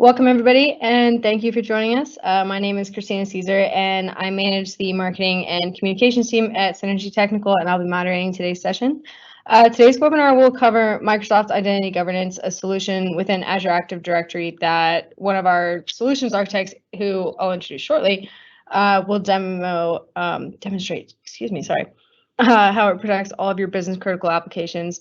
Welcome, everybody, and thank you for joining us. My name is Christina Caesar, and I manage the marketing and communications team at Synergy Technical, and I'll be moderating today's session. Today's webinar will cover Microsoft Identity Governance, a solution within Azure Active Directory that one of our solutions architects, who I'll introduce shortly, will demonstrate, how it protects all of your business critical applications.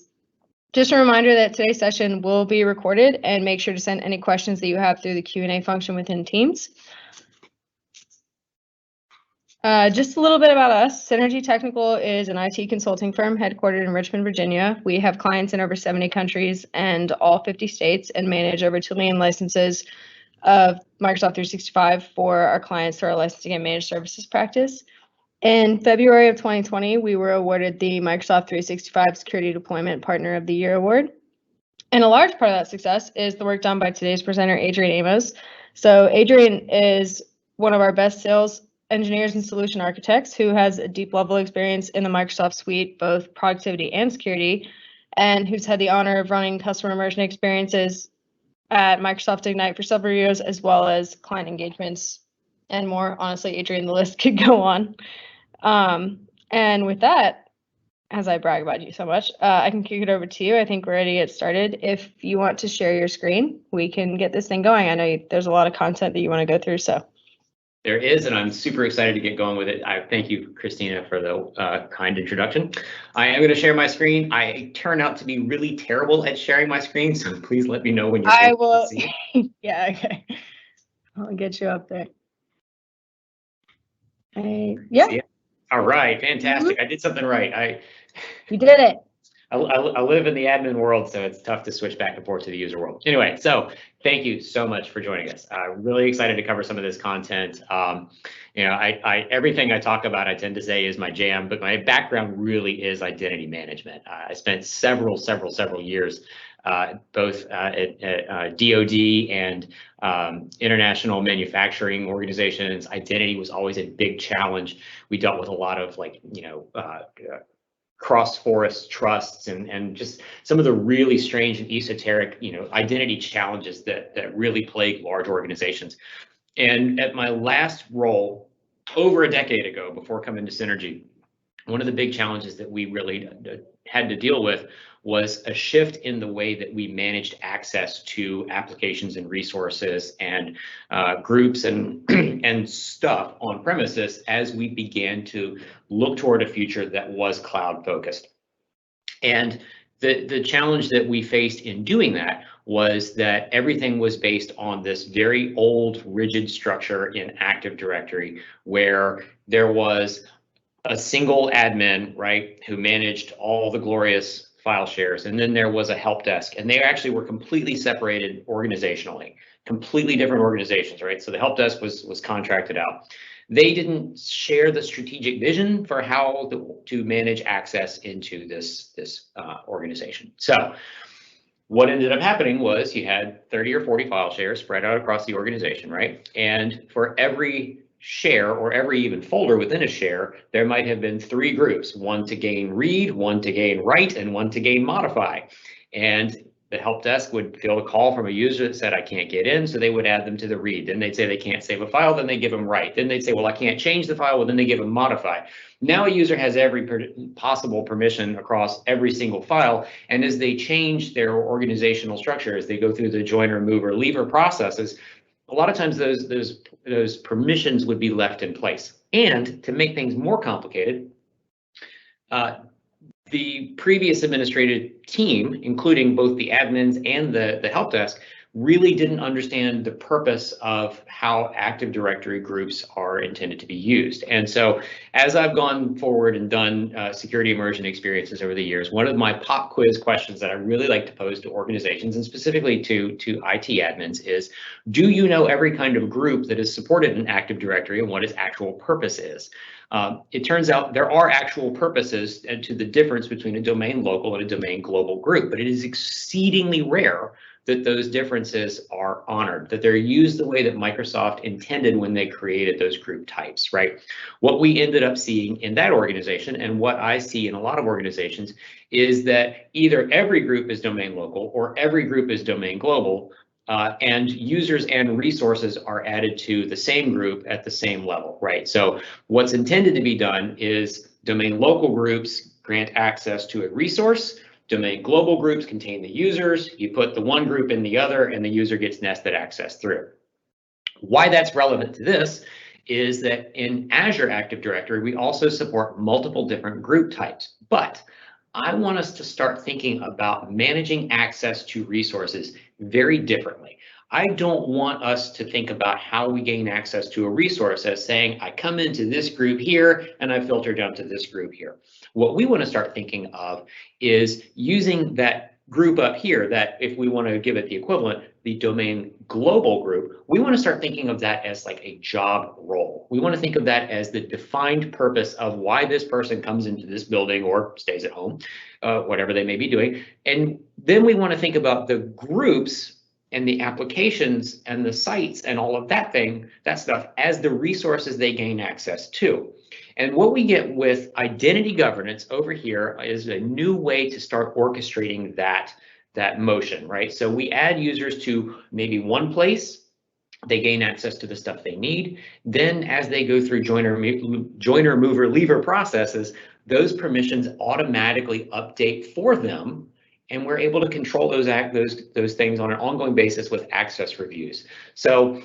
Just a reminder that today's session will be recorded, and make sure to send any questions that you have through the Q&A function within Teams. Just a little bit about us. Synergy Technical is an IT consulting firm headquartered in Richmond, Virginia. We have clients in over 70 countries and all 50 states, and manage over 2 million licenses of Microsoft 365 for our clients through our licensing and managed services practice. In February of 2020, we were awarded the Microsoft 365 Security Deployment Partner of the Year award. And a large part of that success is the work done by today's presenter, Adrian Amos. So Adrian is one of our best sales engineers and solution architects who has a deep level experience in the Microsoft suite, both productivity and security, and who's had the honor of running customer immersion experiences at Microsoft Ignite for several years, as well as client engagements and more. Honestly, Adrian, the list could go on. And with that, as I brag about you so much, I can kick it over to you. I think we're ready to get started. If you want to share your screen, we can get this thing going. I know there's a lot of content that you want to go through, so. There is, and I'm super excited to get going with it. I thank you, Christina, for the kind introduction. I am going to share my screen. I turn out to be really terrible at sharing my screen, so please let me know when you're I will. Yeah, okay. I'll get you up there. Yeah. All right, fantastic. I did something right. You did it. I live in the admin world, so it's tough to switch back and forth to the user world. Anyway, so thank you so much for joining us. Really excited to cover some of this content. Everything I talk about, I tend to say is my jam, but my background really is identity management. I spent several years both at DoD and international manufacturing organizations. Identity was always a big challenge. We dealt with a lot of cross-forest trusts and just some of the really strange and esoteric, identity challenges that really plague large organizations. And at my last role, over a decade ago, before coming to Synergy, one of the big challenges that we really had to deal with was a shift in the way that we managed access to applications and resources and groups and and stuff on premises as we began to look toward a future that was cloud focused. And the challenge that we faced in doing that was that everything was based on this very old rigid structure in Active Directory, where there was a single admin, right, who managed all the glorious file shares, and then there was a help desk, and they actually were completely separated organizationally, completely different organizations, right? So the help desk was contracted out. They didn't share the strategic vision for how to manage access into this organization. So what ended up happening was you had 30 or 40 file shares spread out across the organization, right? And for every share or every even folder within a share, there might have been 3 groups, one to gain read, one to gain write, and one to gain modify. And the help desk would field a call from a user that said, I can't get in, so they would add them to the read. Then they'd say they can't save a file, then they give them write. Then they'd say, well, I can't change the file, well, then they give them modify. Now a user has every possible permission across every single file, and as they change their organizational structure, as they go through the join, remove, or leaver processes, a lot of times those permissions would be left in place. And to make things more complicated, the previous administrative team, including both the admins and the help desk, really didn't understand the purpose of how Active Directory groups are intended to be used. And so as I've gone forward and done security immersion experiences over the years, one of my pop quiz questions that I really like to pose to organizations, and specifically to IT admins, is, do you know every kind of group that is supported in Active Directory and what its actual purpose is? It turns out there are actual purposes to the difference between a domain local and a domain global group, but it is exceedingly rare that those differences are honored, that they're used the way that Microsoft intended when they created those group types, right? What we ended up seeing in that organization, and what I see in a lot of organizations, is that either every group is domain local or every group is domain global, and users and resources are added to the same group at the same level, right? So what's intended to be done is domain local groups grant access to a resource. Domain global groups contain the users. You put the one group in the other, and the user gets nested access through. Why that's relevant to this is that in Azure Active Directory, we also support multiple different group types, but I want us to start thinking about managing access to resources very differently. I don't want us to think about how we gain access to a resource as saying, I come into this group here and I filter down to this group here. What we want to start thinking of is using that group up here, that if we want to give it the equivalent, the domain global group, we want to start thinking of that as like a job role. We want to think of that as the defined purpose of why this person comes into this building or stays at home, whatever they may be doing. And then we want to think about the groups and the applications and the sites and all of that stuff as the resources they gain access to. And what we get with identity governance over here is a new way to start orchestrating that motion, right? So we add users to maybe one place, they gain access to the stuff they need. Then as they go through joiner, mover, leaver processes, those permissions automatically update for them, and we're able to control those things on an ongoing basis with access reviews. So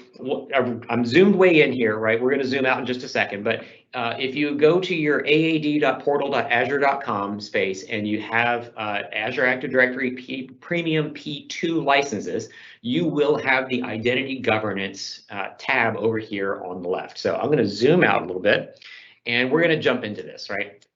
I'm zoomed way in here, right? We're going to zoom out in just a second, but if you go to your aad.portal.azure.com space and you have Azure Active Directory Premium P2 licenses, you will have the identity governance tab over here on the left. So I'm going to zoom out a little bit and we're going to jump into this, right?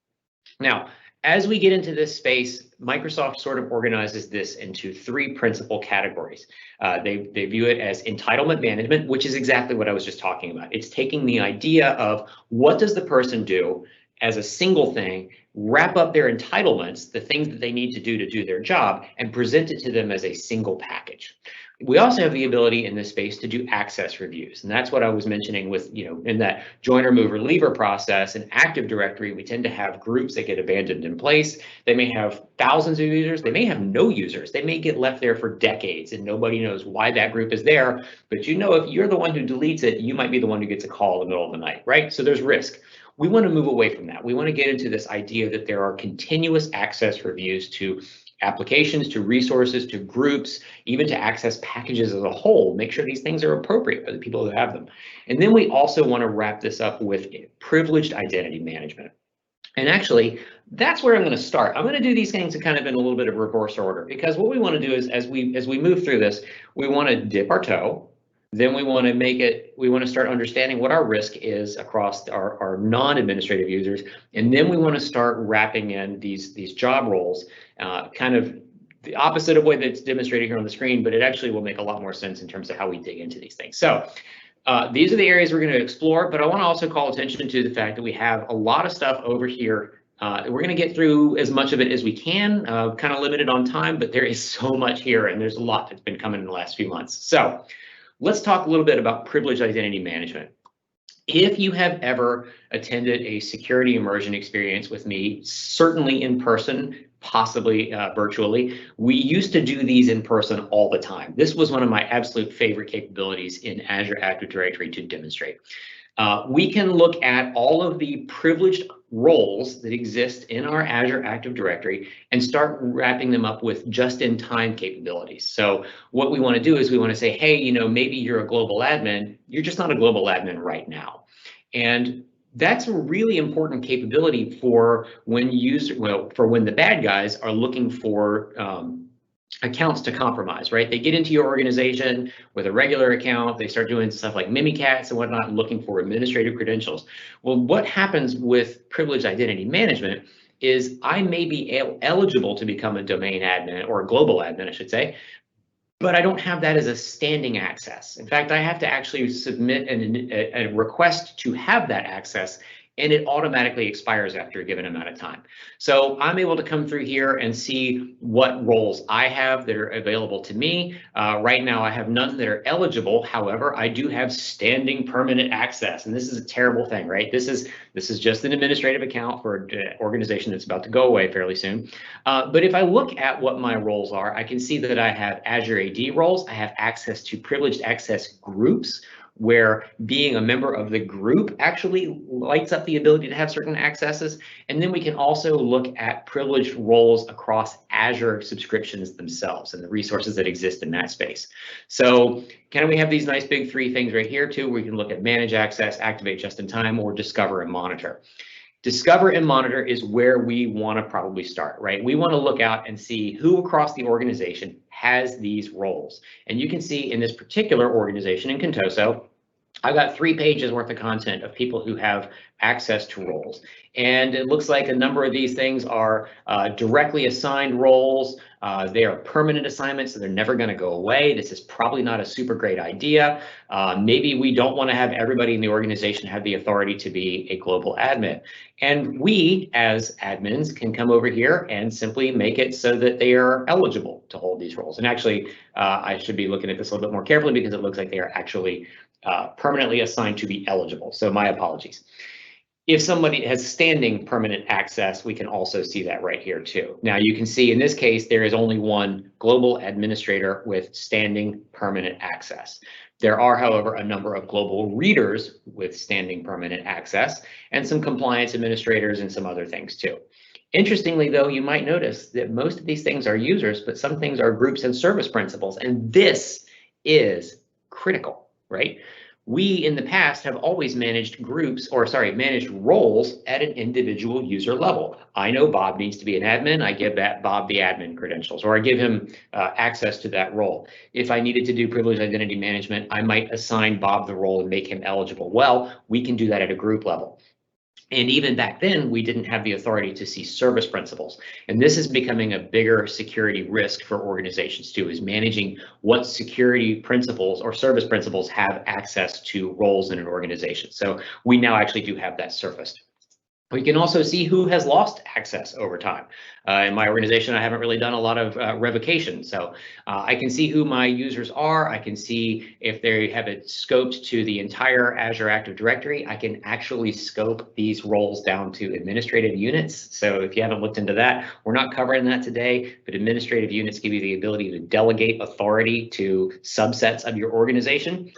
Now, as we get into this space, Microsoft sort of organizes this into three principal categories. They view it as entitlement management, which is exactly what I was just talking about. It's taking the idea of what does the person do as a single thing, wrap up their entitlements, the things that they need to do their job, and present it to them as a single package. We also have the ability in this space to do access reviews, and that's what I was mentioning with, in that joiner, mover, leaver process in Active Directory, we tend to have groups that get abandoned in place. They may have thousands of users, they may have no users, they may get left there for decades and nobody knows why that group is there, but if you're the one who deletes it, you might be the one who gets a call in the middle of the night, right? So there's risk. We want to move away from that. We want to get into this idea that there are continuous access reviews to applications, to resources, to groups, even to access packages as a whole. Make sure these things are appropriate for the people who have them. And then we also want to wrap this up with privileged identity management. And actually, that's where I'm going to start. I'm going to do these things kind of in a little bit of reverse order, because what we want to do is as we move through this, we want to dip our toe. Then we want to start understanding what our risk is across our non-administrative users. And then we want to start wrapping in these job roles, kind of the opposite of what it's demonstrated here on the screen, but it actually will make a lot more sense in terms of how we dig into these things. So these are the areas we're going to explore, but I want to also call attention to the fact that we have a lot of stuff over here. We're going to get through as much of it as we can, kind of limited on time, but there is so much here and there's a lot that's been coming in the last few months. So let's talk a little bit about privileged identity management. If you have ever attended a security immersion experience with me, certainly in person, possibly virtually, we used to do these in person all the time. This was one of my absolute favorite capabilities in Azure Active Directory to demonstrate. We can look at all of the privileged roles that exist in our Azure Active Directory and start wrapping them up with just-in-time capabilities. So what we want to do is we want to say, hey, maybe you're a global admin, you're just not a global admin right now. And that's a really important capability for when the bad guys are looking for accounts to compromise, right? They get into your organization with a regular account, they start doing stuff like Mimikatz and whatnot, looking for administrative credentials. Well, what happens with privileged identity management is I may be eligible to become a domain admin, or a global admin, I should say, but I don't have that as a standing access. In fact, I have to actually submit a request to have that access and it automatically expires after a given amount of time. So I'm able to come through here and see what roles I have that are available to me. Right now, I have none that are eligible. However, I do have standing permanent access, and this is a terrible thing, right? This is just an administrative account for an organization that's about to go away fairly soon. But if I look at what my roles are, I can see that I have Azure AD roles. I have access to privileged access groups, where being a member of the group actually lights up the ability to have certain accesses. And then we can also look at privileged roles across Azure subscriptions themselves and the resources that exist in that space. So can we have these nice big three things right here too, where we can look at manage access, activate just in time, or discover and monitor. Discover and monitor is where we want to probably start, right? We want to look out and see who across the organization has these roles. And you can see in this particular organization in Contoso, I've got 3 pages worth of content of people who have access to roles. And it looks like a number of these things are directly assigned roles. They are permanent assignments, so they're never going to go away. This is probably not a super great idea. Maybe we don't want to have everybody in the organization have the authority to be a global admin. And we, as admins, can come over here and simply make it so that they are eligible to hold these roles. And actually, I should be looking at this a little bit more carefully because it looks like they are actually permanently assigned to be eligible. So my apologies. If somebody has standing permanent access, we can also see that right here too. Now you can see in this case, there is only one global administrator with standing permanent access. There are, however, a number of global readers with standing permanent access and some compliance administrators and some other things too. Interestingly, though, you might notice that most of these things are users, but some things are groups and service principals, and this is critical, right? We in the past have always managed managed roles at an individual user level. I know Bob needs to be an admin. I give Bob the admin credentials, or I give him access to that role. If I needed to do privileged identity management, I might assign Bob the role and make him eligible. Well, we can do that at a group level. And even back then, we didn't have the authority to see service principals. And this is becoming a bigger security risk for organizations too, is managing what security principals or service principals have access to roles in an organization. So we now actually do have that surfaced. We can also see who has lost access over time. In my organization, I haven't really done a lot of revocation, so I can see who my users are. I can see if they have it scoped to the entire Azure Active Directory. I can actually scope these roles down to administrative units. So if you haven't looked into that, we're not covering that today, but administrative units give you the ability to delegate authority to subsets of your organization.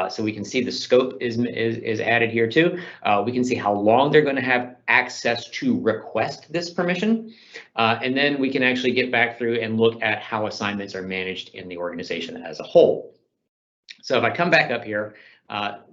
So we can see the scope is added here too. We can see how long they're going to have access to request this permission. And then we can actually get back through and look at how assignments are managed in the organization as a whole. So if I come back up here,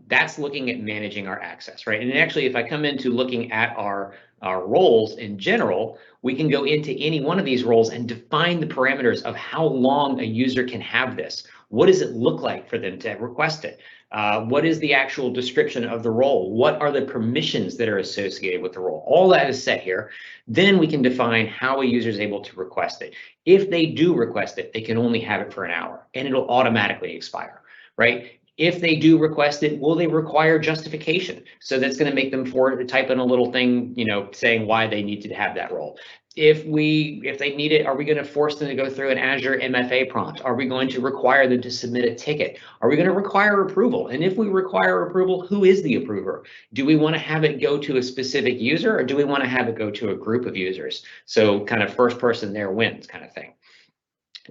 that's looking at managing our access, right? And actually, if I come into looking at our roles in general, we can go into any one of these roles and define the parameters of how long a user can have this. What does it look like for them to request it? What is the actual description of the role? What are the permissions that are associated with the role? All that is set here. Then we can define how a user is able to request it. If they do request it, they can only have it for an hour and it'll automatically expire, right? If they do request it, will they require justification? So that's going to make them type in a little thing, saying why they need to have that role. If they need it, are we going to force them to go through an Azure MFA prompt? Are we going to require them to submit a ticket? Are we going to require approval? And if we require approval, who is the approver? Do we want to have it go to a specific user, or do we want to have it go to a group of users? So kind of first person there wins kind of thing.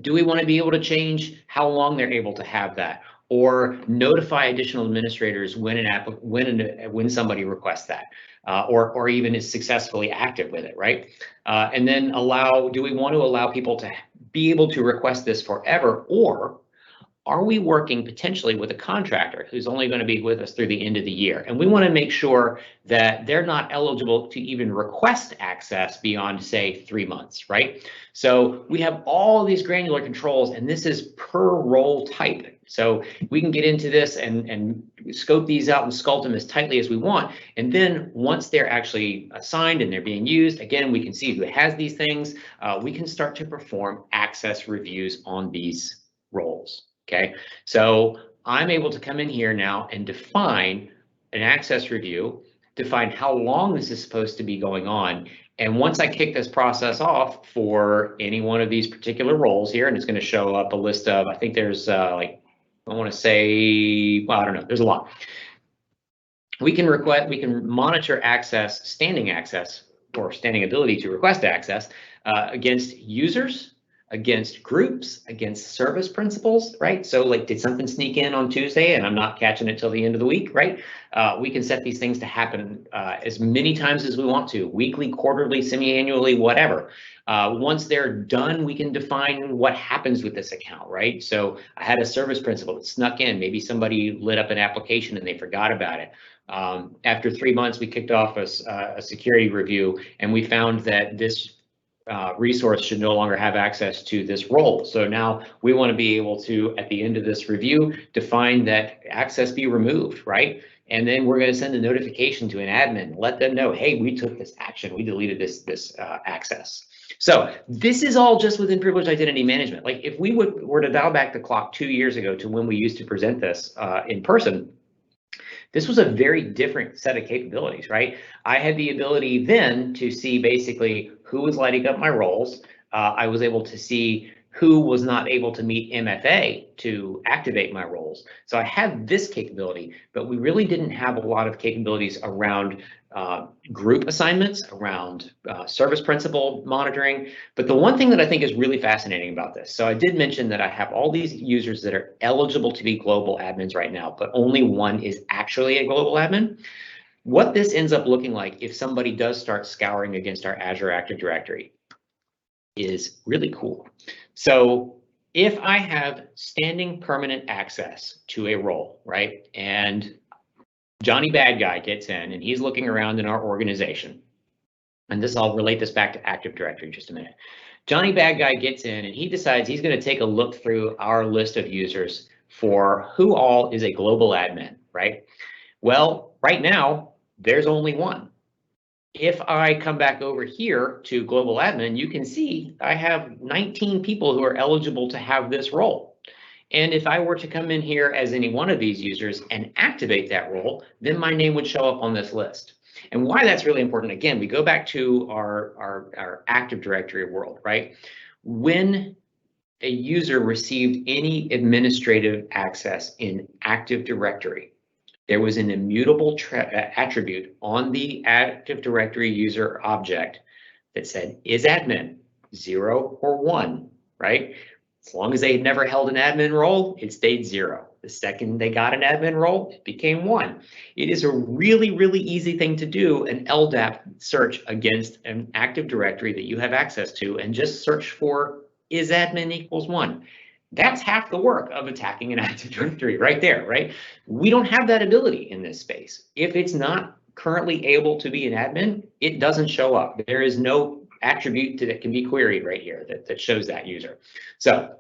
Do we want to be able to change how long they're able to have that, or notify additional administrators when somebody requests that, or even is successfully active with it, right? And then do we want to allow people to be able to request this forever, or are we working potentially with a contractor who's only going to be with us through the end of the year? And we want to make sure that they're not eligible to even request access beyond, say, 3 months, right? So we have all these granular controls, and this is per role type. So we can get into this and scope these out and sculpt them as tightly as we want. And then once they're actually assigned and they're being used, again, we can see who has these things. We can start to perform access reviews on these roles. Okay, so I'm able to come in here now and define an access review define how long this is supposed to be going on. And once I kick this process off for any one of these particular roles here, and it's going to show up a list of, I think there's like, I want to say, well, I don't know, there's a lot. We can monitor access, standing access, or standing ability to request access against users, against groups, against service principals, right? So like, did something sneak in on Tuesday and I'm not catching it till the end of the week, right? We can set these things to happen as many times as we want to, weekly, quarterly, semi-annually, whatever. Once they're done, we can define what happens with this account, right? So I had a service principal that snuck in, maybe somebody lit up an application and they forgot about it. After 3 months, we kicked off a security review and we found that this resource should no longer have access to this role. So now we want to be able to, at the end of this review, define that access be removed, right? And then we're going to send a notification to an admin, let them know, hey, we took this action, we deleted this access. So this is all just within privileged identity management. Like if we were to dial back the clock 2 years ago to when we used to present this in person, this was a very different set of capabilities, right? I had the ability then to see basically who was lighting up my roles. I was able to see who was not able to meet MFA to activate my roles. So I had this capability, but we really didn't have a lot of capabilities around group assignments, around service principal monitoring. But the one thing that I think is really fascinating about this, so I did mention that I have all these users that are eligible to be global admins right now, but only one is actually a global admin. What this ends up looking like if somebody does start scouring against our Azure Active Directory is really cool. So if I have standing permanent access to a role, right, and Johnny Bad Guy gets in and he's looking around in our organization, and this, I'll relate this back to Active Directory in just a minute. Johnny Bad Guy gets in and he decides he's going to take a look through our list of users for who all is a global admin, right? Well, right now, there's only one. If I come back over here to global admin, you can see I have 19 people who are eligible to have this role. And if I were to come in here as any one of these users and activate that role, then my name would show up on this list. And why that's really important, again, we go back to our Active Directory world, right? When a user received any administrative access in Active Directory, there was an immutable attribute on the Active Directory user object that said is admin 0 or 1, right? As long as they had never held an admin role, it stayed 0. The second they got an admin role, it became 1. It is a really, really easy thing to do, an LDAP search against an Active Directory that you have access to, and just search for is admin equals 1. That's half the work of attacking an Active Directory right there, right? We don't have that ability in this space. If it's not currently able to be an admin, it doesn't show up. There is no attribute that can be queried right here that shows that user. So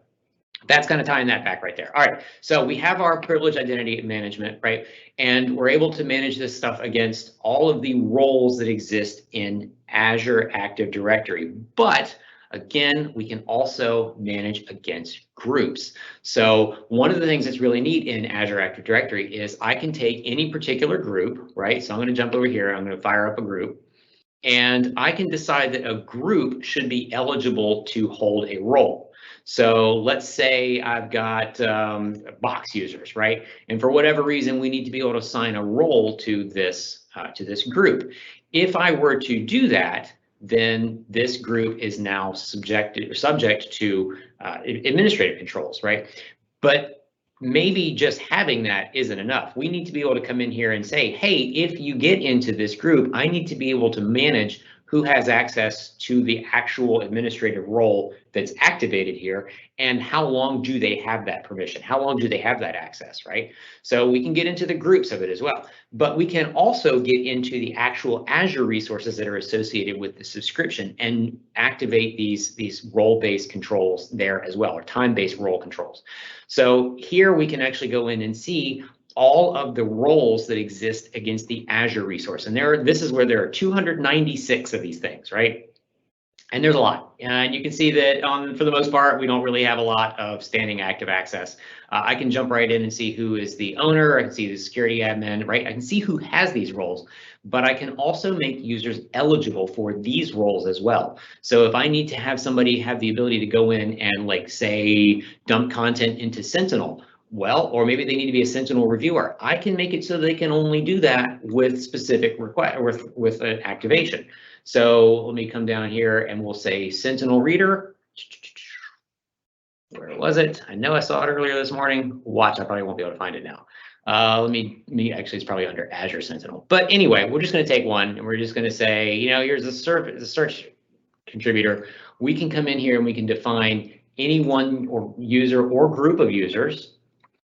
that's kind of tying that back right there. All right, so we have our privileged identity management, right? And we're able to manage this stuff against all of the roles that exist in Azure Active Directory. But again, we can also manage against groups. So one of the things that's really neat in Azure Active Directory is I can take any particular group, right? So I'm going to jump over here. I'm going to fire up a group. And I can decide that a group should be eligible to hold a role. So let's say I've got box users, right? And for whatever reason, we need to be able to assign a role to this group. If I were to do that, then this group is now subject to administrative controls, right? But maybe just having that isn't enough. We need to be able to come in here and say, hey, if you get into this group, I need to be able to manage who has access to the actual administrative role that's activated here, and how long do they have that permission? How long do they have that access, right? So we can get into the groups of it as well, but we can also get into the actual Azure resources that are associated with the subscription and activate these role-based controls there as well, or time-based role controls. So here we can actually go in and see all of the roles that exist against the Azure resource. And this is where there are 296 of these things, right? And there's a lot, and you can see that for the most part, we don't really have a lot of standing active access. I can jump right in and see who is the owner. I can see the security admin, right? I can see who has these roles, but I can also make users eligible for these roles as well. So if I need to have somebody have the ability to go in and, like, say, dump content into Sentinel, well, or maybe they need to be a Sentinel reviewer, I can make it so they can only do that with specific request with an activation. So let me come down here and we'll say Sentinel Reader. Where was it? I know I saw it earlier this morning. Watch, I probably won't be able to find it now. Let me actually, it's probably under Azure Sentinel. But anyway, we're just going to take one and we're just going to say, here's the search contributor. We can come in here and we can define any one or user or group of users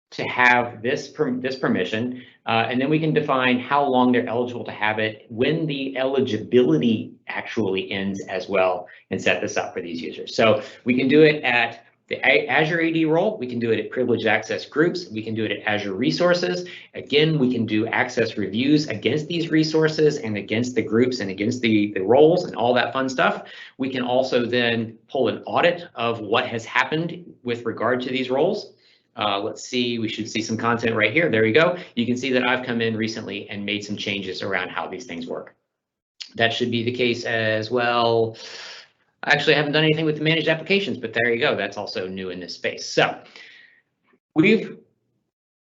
to have this permission, and then we can define how long they're eligible to have it, when the eligibility actually ends as well, and set this up for these users. So we can do it at the Azure AD role, we can do it at privileged access groups, we can do it at Azure resources. Again, we can do access reviews against these resources and against the groups and against the roles and all that fun stuff. We can also then pull an audit of what has happened with regard to these roles. Let's see, we should see some content right here. There you go. You can see that I've come in recently and made some changes around how these things work. That should be the case as well. Actually, I haven't done anything with the managed applications, but there you go. That's also new in this space. So we've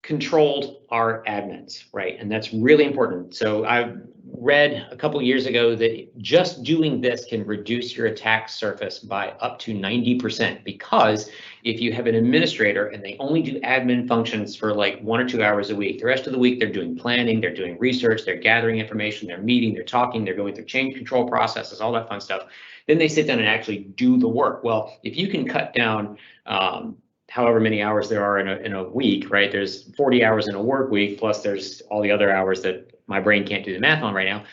controlled our admins, right? And that's really important. So I read a couple years ago that just doing this can reduce your attack surface by up to 90%, because if you have an administrator and they only do admin functions for like 1 or 2 hours a week, the rest of the week they're doing planning, they're doing research, they're gathering information, they're meeting, they're talking, they're going through change control processes, all that fun stuff. Then they sit down and actually do the work. Well, if you can cut down however many hours there are in a week, right? There's 40 hours in a work week, plus there's all the other hours that my brain can't do the math on right now.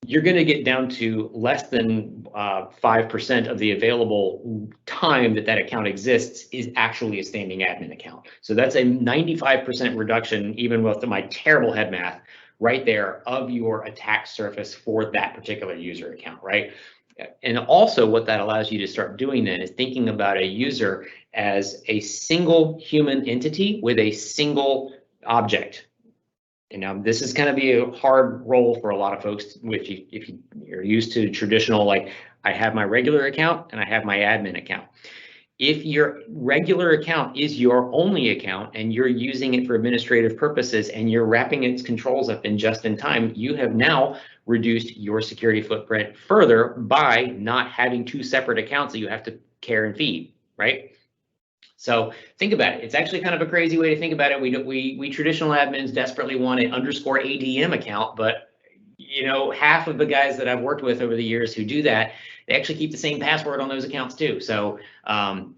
You're going to get down to less than 5% of the available time that account exists is actually a standing admin account. So that's a 95% reduction, even with my terrible head math right there, of your attack surface for that particular user account, right? And also what that allows you to start doing then is thinking about a user as a single human entity with a single object. And now this is going to be a hard role for a lot of folks if you're used to traditional, like I have my regular account and I have my admin account. If your regular account is your only account and you're using it for administrative purposes and you're wrapping its controls up in just in time, you have now reduced your security footprint further by not having 2 separate accounts that you have to care and feed, right? So think about it. It's actually kind of a crazy way to think about it. We traditional admins desperately want an _ADM account, but half of the guys that I've worked with over the years who do that, they actually keep the same password on those accounts too. So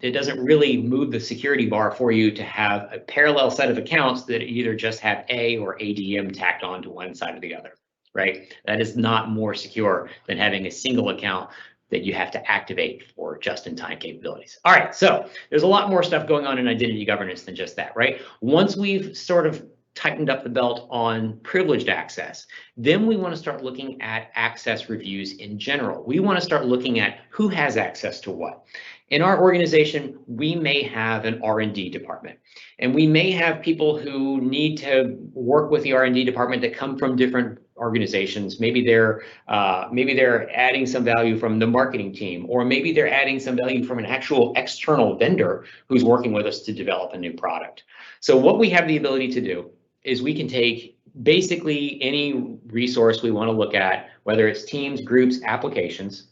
it doesn't really move the security bar for you to have a parallel set of accounts that either just have A or ADM tacked on to one side or the other, right? That is not more secure than having a single account that you have to activate for just-in-time capabilities. All right, so there's a lot more stuff going on in identity governance than just that, right? Once we've sort of tightened up the belt on privileged access, then we want to start looking at access reviews in general. We want to start looking at who has access to what. In our organization, we may have an R&D department, and we may have people who need to work with the R&D department that come from different organizations. Maybe they're adding some value from the marketing team, or maybe they're adding some value from an actual external vendor who's working with us to develop a new product. So what we have the ability to do is we can take basically any resource we want to look at, whether it's teams, groups, applications,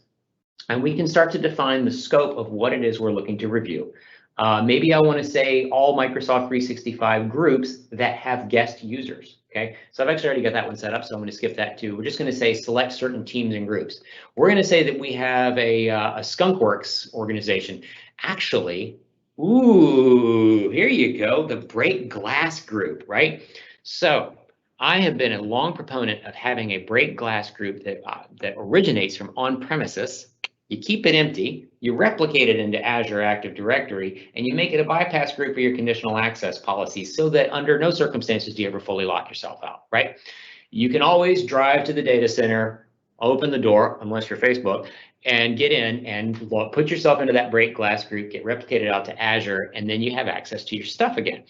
and we can start to define the scope of what it is we're looking to review. Maybe I want to say all Microsoft 365 groups that have guest users. Okay, so I've actually already got that one set up, so I'm going to skip that too. We're just going to say select certain teams and groups. We're going to say that we have a Skunkworks organization. Actually, ooh, here you go, the break glass group, right? So I have been a long proponent of having a break glass group that originates from on-premises. You keep it empty, you replicate it into Azure Active Directory, and you make it a bypass group for your conditional access policies so that under no circumstances do you ever fully lock yourself out, right? You can always drive to the data center, open the door, unless you're Facebook, and get in and put yourself into that break glass group, get replicated out to Azure, and then you have access to your stuff again.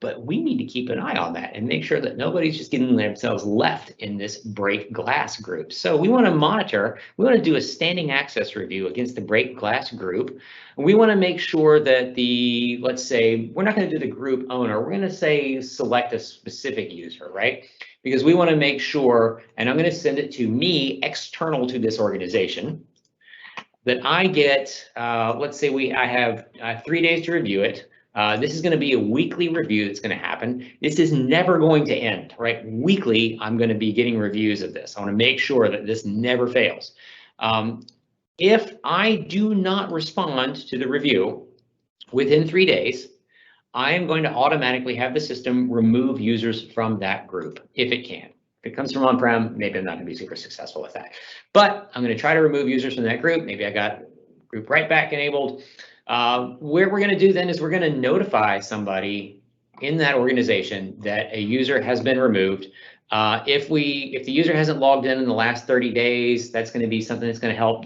But we need to keep an eye on that and make sure that nobody's just getting themselves left in this break glass group. So we want to monitor, we want to do a standing access review against the break glass group. We want to make sure that let's say, we're not going to do the group owner, we're going to say select a specific user, right? Because we want to make sure, and I'm going to send it to me external to this organization, that I get, let's say I have 3 days to review it. This is going to be a weekly review that's going to happen. This is never going to end, right? Weekly, I'm going to be getting reviews of this. I want to make sure that this never fails. If I do not respond to the review within 3 days, I am going to automatically have the system remove users from that group if it can. If it comes from on-prem, maybe I'm not going to be super successful with that. But I'm going to try to remove users from that group. Maybe I got group right back enabled. What we're going to do then is we're going to notify somebody in that organization that a user has been removed. If the user hasn't logged in the last 30 days, that's going to be something that's going to help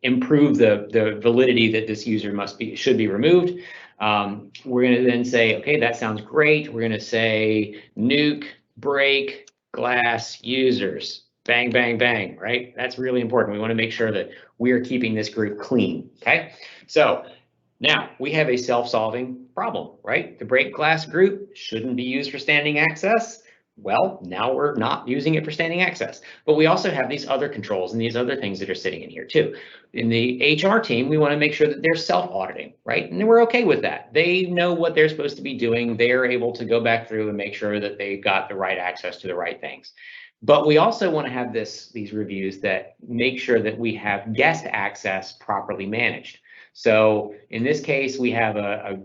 improve the validity that this user should be removed. We're going to then say, okay, that sounds great. We're going to say nuke break glass users. Bang, bang, bang, right? That's really important. We want to make sure that we are keeping this group clean, okay? So now we have a self-solving problem, right? The break glass group shouldn't be used for standing access. Well, now we're not using it for standing access, but we also have these other controls and these other things that are sitting in here too. In the HR team, we want to make sure that they're self-auditing, right? And we're okay with that. They know what they're supposed to be doing. They're able to go back through and make sure that they've got the right access to the right things. But we also want to have these reviews that make sure that we have guest access properly managed. So in this case, we have a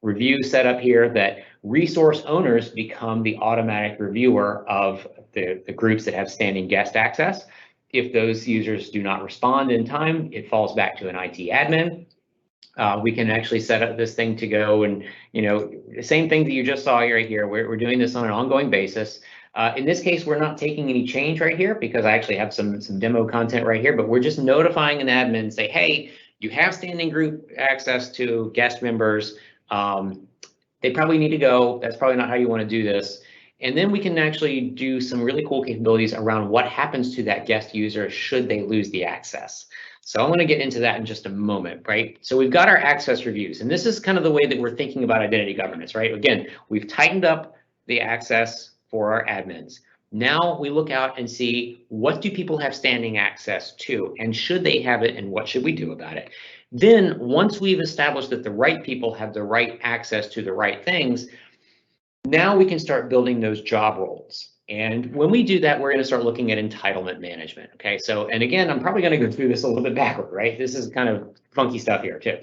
review set up here that resource owners become the automatic reviewer of the groups that have standing guest access. If those users do not respond in time, it falls back to an IT admin. We can actually set up this thing to go and, the same thing that you just saw right here. We're doing this on an ongoing basis. In this case, we're not taking any change right here because I actually have some demo content right here, but we're just notifying an admin and say, hey, you have standing group access to guest members. They probably need to go. That's probably not how you want to do this. And then we can actually do some really cool capabilities around what happens to that guest user should they lose the access. So I'm going to get into that in just a moment, right? So we've got our access reviews, and this is kind of the way that we're thinking about identity governance, right? Again, we've tightened up the access for our admins. Now we look out and see what do people have standing access to, and should they have it, and what should we do about it? Then once we've established that the right people have the right access to the right things, now we can start building those job roles. And when we do that, we're going to start looking at entitlement management. Okay, so, and again, I'm probably going to go through this a little bit backward, right? This is kind of funky stuff here too.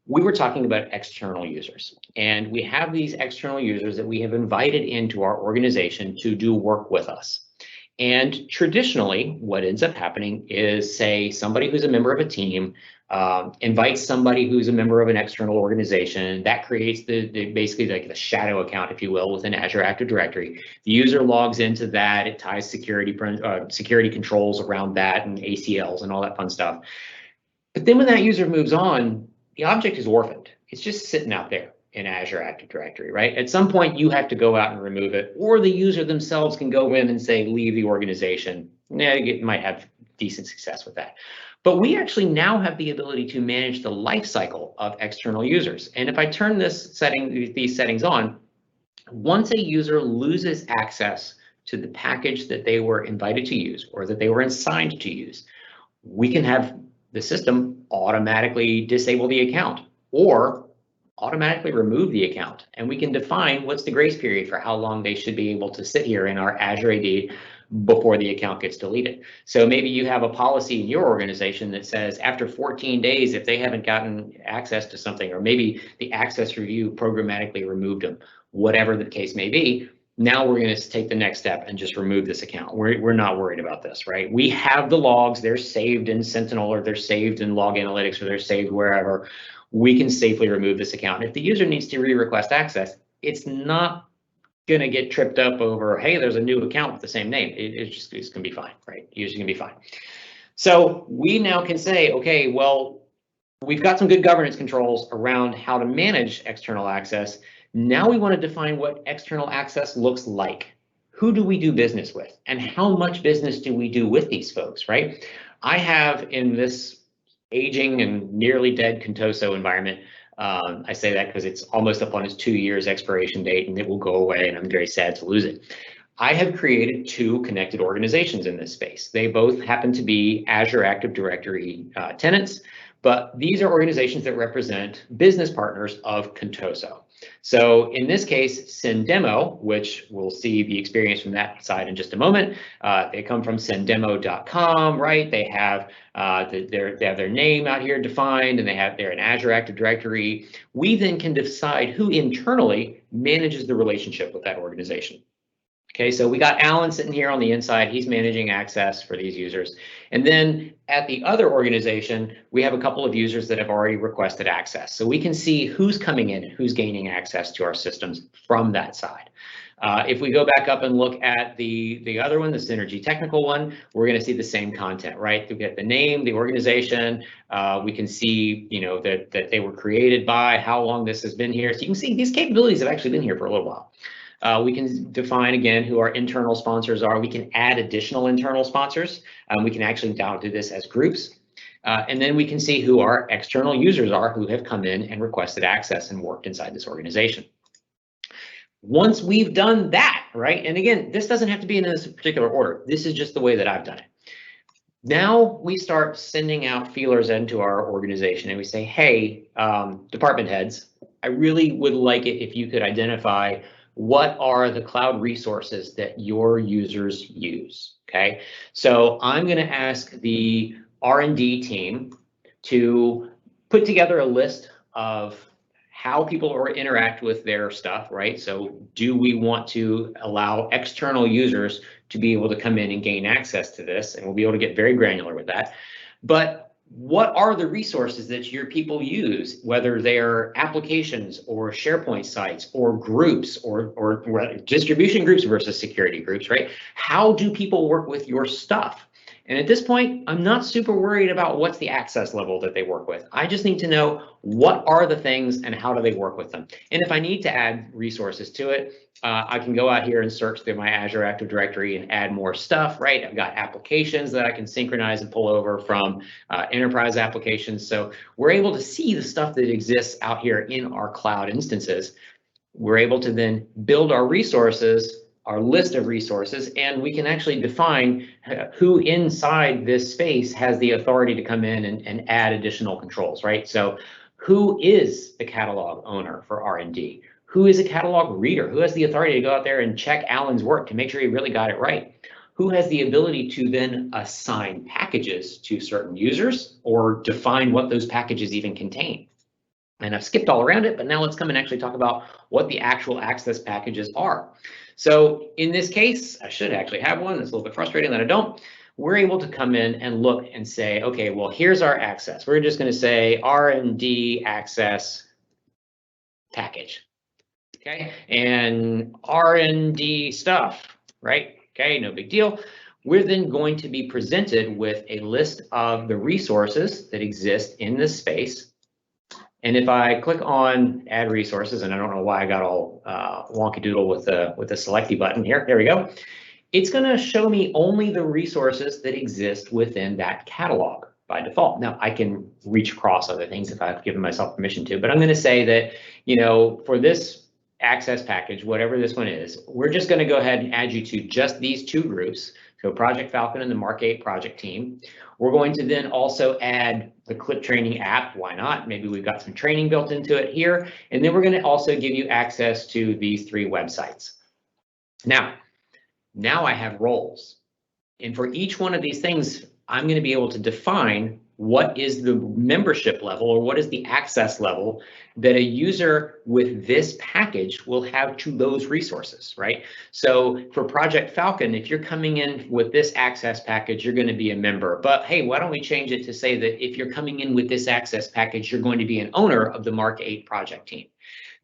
We were talking about external users, and we have these external users that we have invited into our organization to do work with us. And traditionally, what ends up happening is, say, somebody who's a member of a team invites somebody who's a member of an external organization. That creates basically like the shadow account, if you will, within Azure Active Directory. The user logs into that. It ties security controls around that and ACLs and all that fun stuff. But then when that user moves on, the object is orphaned. It's just sitting out there in Azure Active Directory, right? At some point, you have to go out and remove it, or the user themselves can go in and say, leave the organization. Yeah, you might have decent success with that. But we actually now have the ability to manage the life cycle of external users. And if I turn these settings on, once a user loses access to the package that they were invited to use or that they were assigned to use, we can have the system automatically disable the account or automatically remove the account. And we can define what's the grace period for how long they should be able to sit here in our Azure AD before the account gets deleted. So maybe you have a policy in your organization that says after 14 days, if they haven't gotten access to something, or maybe the access review programmatically removed them, whatever the case may be, now we're going to take the next step and just remove this account. We're not worried about this, right? We have the logs, they're saved in Sentinel, or they're saved in Log Analytics, or they're saved wherever. We can safely remove this account. If the user needs to re-request access, it's not going to get tripped up over, hey, there's a new account with the same name. It's going to be fine, right? Usually going to be fine. So we now can say, okay, well, we've got some good governance controls around how to manage external access. Now we want to define what external access looks like. Who do we do business with? And how much business do we do with these folks, right? I have in this aging and nearly dead Contoso environment, I say that because it's almost up on its 2 years expiration date and it will go away, and I'm very sad to lose it. I have created 2 connected organizations in this space. They both happen to be Azure Active Directory tenants, but these are organizations that represent business partners of Contoso. So in this case, Sendemo, which we'll see the experience from that side in just a moment, they come from sendemo.com, right? They have their name out here defined, and they're an Azure Active Directory. We then can decide who internally manages the relationship with that organization. Okay, so we got Alan sitting here on the inside. He's managing access for these users. And then at the other organization, we have a couple of users that have already requested access. So we can see who's coming in and who's gaining access to our systems from that side. If we go back up and look at the other one, the Synergy technical one, we're going to see the same content, right? We get the name, the organization. We can see, that they were created by, how long this has been here. So you can see these capabilities have actually been here for a little while. We can define again who our internal sponsors are. We can add additional internal sponsors. We can actually now do this as groups. And then we can see who our external users are who have come in and requested access and worked inside this organization. Once we've done that, right? And again, this doesn't have to be in this particular order. This is just the way that I've done it. Now we start sending out feelers into our organization and we say, hey, department heads, I really would like it if you could identify what are the cloud resources that your users use, okay? So I'm going to ask the R&D team to put together a list of how people interact with their stuff, right? So do we want to allow external users to be able to come in and gain access to this? And we'll be able to get very granular with that. But what are the resources that your people use, whether they're applications or SharePoint sites or groups or distribution groups versus security groups, right? How do people work with your stuff? And at this point, I'm not super worried about what's the access level that they work with. I just need to know what are the things and how do they work with them. And if I need to add resources to it, I can go out here and search through my Azure Active Directory and add more stuff, right? I've got applications that I can synchronize and pull over from enterprise applications. So we're able to see the stuff that exists out here in our cloud instances. We're able to then build our resources, our list of resources, and we can actually define who inside this space has the authority to come in and add additional controls, right? So who is the catalog owner for R&D? Who is a catalog reader? Who has the authority to go out there and check Alan's work to make sure he really got it right? Who has the ability to then assign packages to certain users or define what those packages even contain? And I've skipped all around it, but now let's come and actually talk about what the actual access packages are. So in this case, I should actually have one. It's a little bit frustrating that I don't. We're able to come in and look and say, okay, well, here's our access. We're just going to say R&D access package. Okay, and R&D stuff, right? Okay, no big deal. We're then going to be presented with a list of the resources that exist in this space. And if I click on add resources, and I don't know why I got all wonky doodle with the selecty button here, there we go. It's going to show me only the resources that exist within that catalog by default. Now I can reach across other things if I've given myself permission to, but I'm going to say that, for this access package, whatever this one is, we're just going to go ahead and add you to just these 2 groups. So Project Falcon and the Mark 8 project team. We're going to then also add the Clip Training app. Why not? Maybe we've got some training built into it here. And then we're going to also give you access to these 3 websites. Now I have roles. And for each one of these things, I'm going to be able to define what is the membership level or what is the access level that a user with this package will have to those resources, right? So for Project Falcon, if you're coming in with this access package, you're going to be a member. But hey, why don't we change it to say that if you're coming in with this access package, you're going to be an owner of the Mark 8 project team.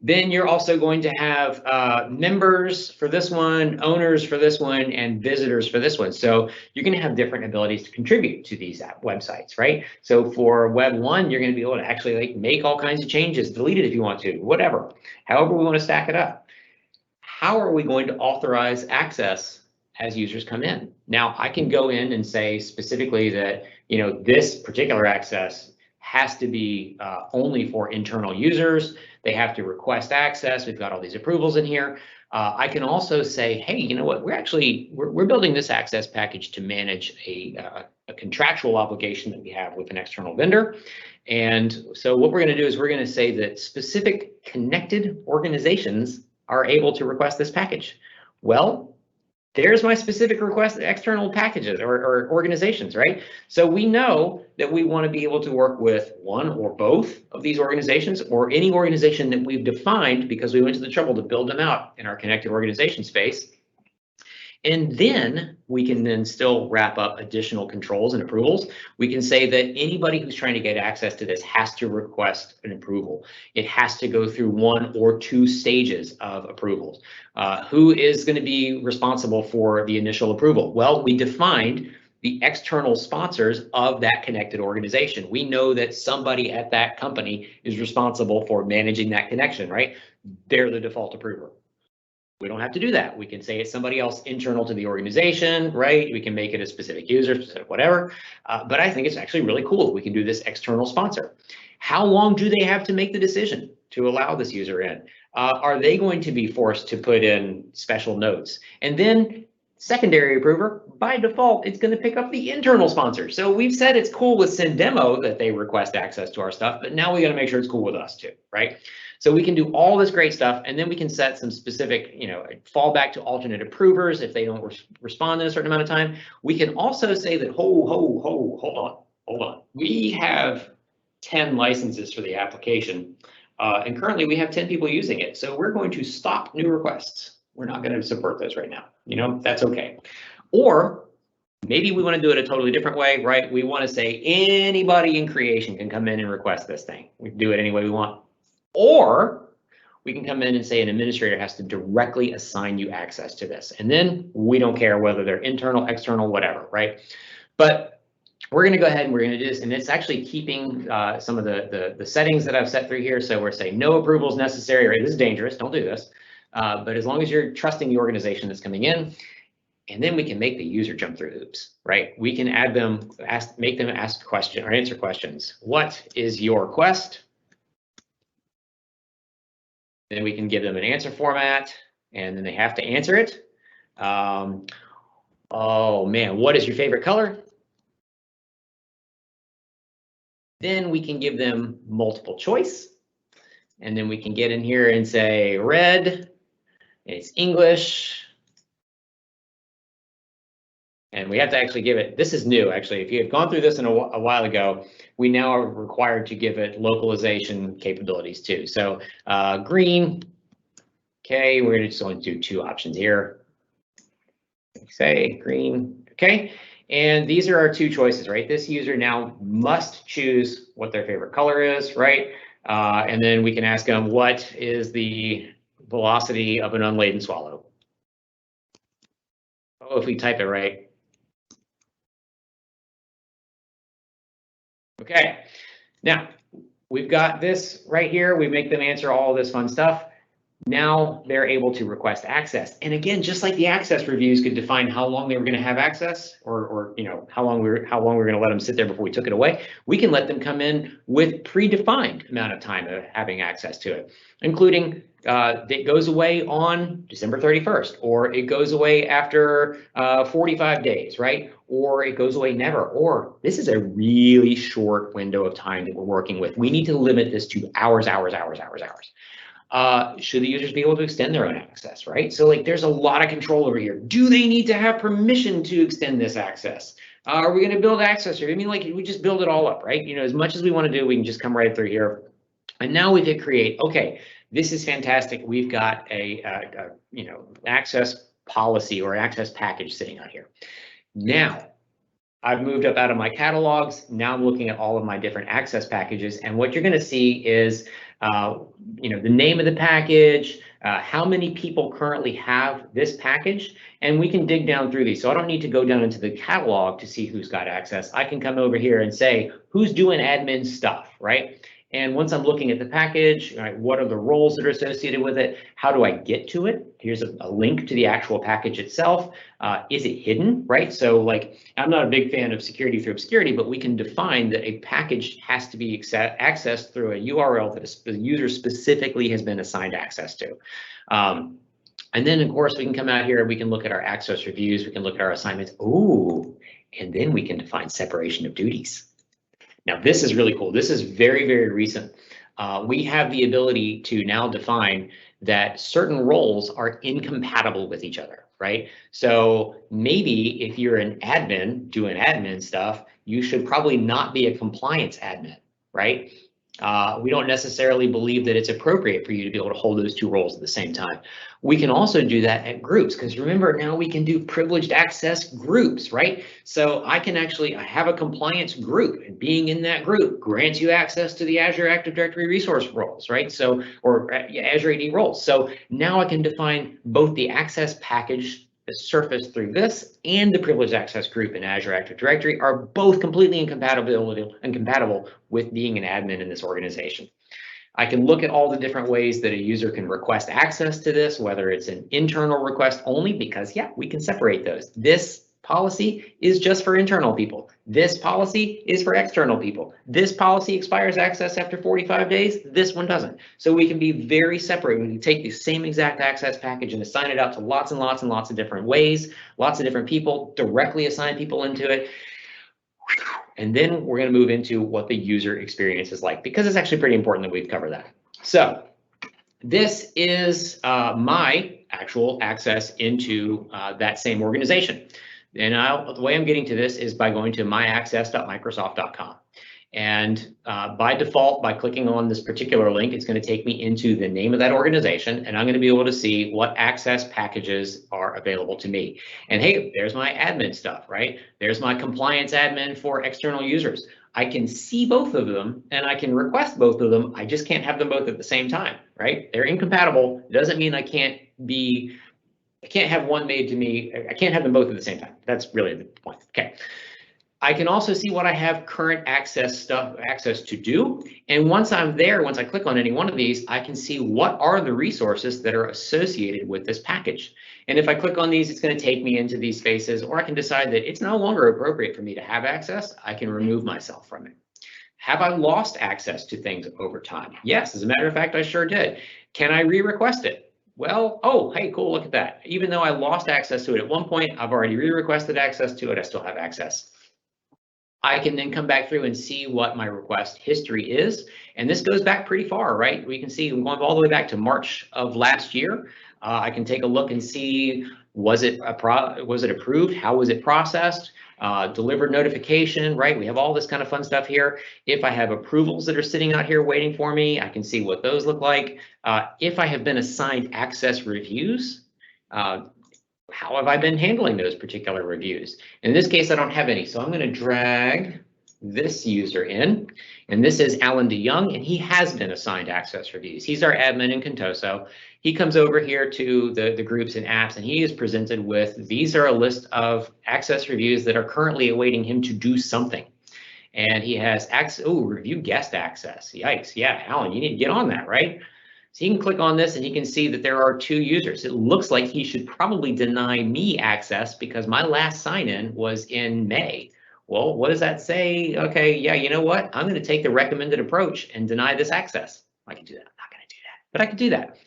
Then you're also going to have members for this one, owners for this one, and visitors for this one. So you're going to have different abilities to contribute to these websites, right? So for Web 1, you're going to be able to actually like make all kinds of changes, delete it if you want to, whatever, however we want to stack it up. How are we going to authorize access as users come in? Now, I can go in and say specifically that, you know, this particular access has to be only for internal users. They have to request access. We've got all these approvals in here. I can also say, hey, you know what? We're building this access package to manage a contractual obligation that we have with an external vendor. And so what we're going to do is we're going to say that specific connected organizations are able to request this package. Well, there's my specific request external packages or organizations, right? So we know that we want to be able to work with one or both of these organizations or any organization that we've defined because we went to the trouble to build them out in our connected organization space. And then we can then still wrap up additional controls and approvals. We can say that anybody who's trying to get access to this has to request an approval. It has to go through 1 or 2 stages of approvals. Who is going to be responsible for the initial approval? Well, we defined the external sponsors of that connected organization. We know that somebody at that company is responsible for managing that connection, right? They're the default approver. We don't have to do that. We can say it's somebody else internal to the organization, right? We can make it a specific user, specific whatever. But I think it's actually really cool if we can do this external sponsor. How long do they have to make the decision to allow this user in? Are they going to be forced to put in special notes? And then secondary approver, by default, it's going to pick up the internal sponsor. So we've said it's cool with Sendemo that they request access to our stuff, but now we got to make sure it's cool with us too, right? So we can do all this great stuff, and then we can set some specific, you know, fallback to alternate approvers if they don't respond in a certain amount of time. We can also say that, hold on. We have 10 licenses for the application, and currently we have 10 people using it. So we're going to stop new requests. We're not going to support those right now. You know, that's okay. Or maybe we want to do it a totally different way, right? We want to say anybody in creation can come in and request this thing. We can do it any way we want. Or we can come in and say an administrator has to directly assign you access to this. And then we don't care whether they're internal, external, whatever, right? But we're going to go ahead and we're going to do this. And it's actually keeping some of the settings that I've set through here. So we're saying no approvals necessary, right? This is dangerous. Don't do this. But as long as you're trusting the organization that's coming in, and then we can make the user jump through hoops, right? We can add them, make them ask questions or answer questions. What is your quest? Then we can give them an answer format, and then they have to answer it. Oh man, what is your favorite color? Then we can give them multiple choice, and then we can get in here and say red, it's English. And we have to actually give it, this is new actually, if you had gone through this in a while ago, we now are required to give it localization capabilities too. So green, okay, we're just going to do 2 options here. Say green, okay. And these are our 2 choices, right? This user now must choose what their favorite color is, right? And then we can ask them, what is the velocity of an unladen swallow? Oh, if we type it right. Okay, now we've got this right here. We make them answer all this fun stuff. Now they're able to request access. And again, just like the access reviews could define how long they were going to have access, or you know, how long we were going to let them sit there before we took it away. We can let them come in with predefined amount of time of having access to it, including it goes away on December 31st, or it goes away after 45 days, right? Or it goes away never, or this is a really short window of time that we're working with. We need to limit this to hours. Should the users be able to extend their own access, right? So like there's a lot of control over here. Do they need to have permission to extend this access? Are we going to build access here? I mean, like we just build it all up, right? You know, as much as we want to do, we can just come right through here. And now we hit create. Okay, this is fantastic. We've got a you know, access policy or access package sitting on here. Now, I've moved up out of my catalogs. Now I'm looking at all of my different access packages. And what you're going to see is, the name of the package, how many people currently have this package, and we can dig down through these. So I don't need to go down into the catalog to see who's got access. I can come over here and say, who's doing admin stuff, right? And once I'm looking at the package, right, what are the roles that are associated with it? How do I get to it? Here's a link to the actual package itself. Is it hidden, right? So like, I'm not a big fan of security through obscurity, but we can define that a package has to be accessed through a URL that the user specifically has been assigned access to. And then of course we can come out here and we can look at our access reviews. We can look at our assignments. Ooh, and then we can define separation of duties. Now, this is really cool. This is very, very recent. We have the ability to now define that certain roles are incompatible with each other, right? So maybe if you're an admin doing admin stuff, you should probably not be a compliance admin, right? We don't necessarily believe that it's appropriate for you to be able to hold those two roles at the same time. We can also do that at groups, because remember, now we can do privileged access groups, right? So I have a compliance group, and being in that group grants you access to the Azure Active Directory resource roles, right? So, or Azure AD roles. So now I can define both the access package surface through this and the privileged access group in Azure Active Directory are both completely incompatible with being an admin in this organization. I can look at all the different ways that a user can request access to this, whether it's an internal request only, because yeah, we can separate those. This policy is just for internal people. This policy is for external people. This policy expires access after 45 days. This one doesn't. So we can be very separate. We can take the same exact access package and assign it out to lots and lots and lots of different ways, lots of different people, directly assign people into it. And then we're going to move into what the user experience is like, because it's actually pretty important that we cover that. So this is my actual access into that same organization. And the way I'm getting to this is by going to myaccess.microsoft.com. And by default, by clicking on this particular link, it's going to take me into the name of that organization, and I'm going to be able to see what access packages are available to me. And hey, there's my admin stuff, right? There's my compliance admin for external users. I can see both of them and I can request both of them. I just can't have them both at the same time, right? They're incompatible. It doesn't mean I can't have one made to me. I can't have them both at the same time. That's really the point. Okay. I can also see what I have current access to do. And once I'm there, once I click on any one of these, I can see what are the resources that are associated with this package. And if I click on these, it's going to take me into these spaces, or I can decide that it's no longer appropriate for me to have access. I can remove myself from it. Have I lost access to things over time? Yes, as a matter of fact, I sure did. Can I re-request it? Well, oh, hey, cool, look at that. Even though I lost access to it at one point, I've already re-requested access to it. I still have access. I can then come back through and see what my request history is. And this goes back pretty far, right? We can see I'm going all the way back to March of last year. I can take a look and see, was it approved? How was it processed? Delivered notification, right? We have all this kind of fun stuff here. If I have approvals that are sitting out here waiting for me, I can see what those look like. If I have been assigned access reviews, how have I been handling those particular reviews? In this case, I don't have any, so I'm going to drag this user in, and this is Alan DeYoung, and he has been assigned access reviews. He's our admin in Contoso. He comes over here to the groups and apps, and he is presented with, these are a list of access reviews that are currently awaiting him to do something. And he has access, oh, review guest access. Yikes, yeah, Alan, you need to get on that, right? So he can click on this and he can see that there are 2 users. It looks like he should probably deny me access because my last sign-in was in May. Well, what does that say? Okay, yeah, you know what? I'm going to take the recommended approach and deny this access. I can do that. I'm not going to do that, but I could do that.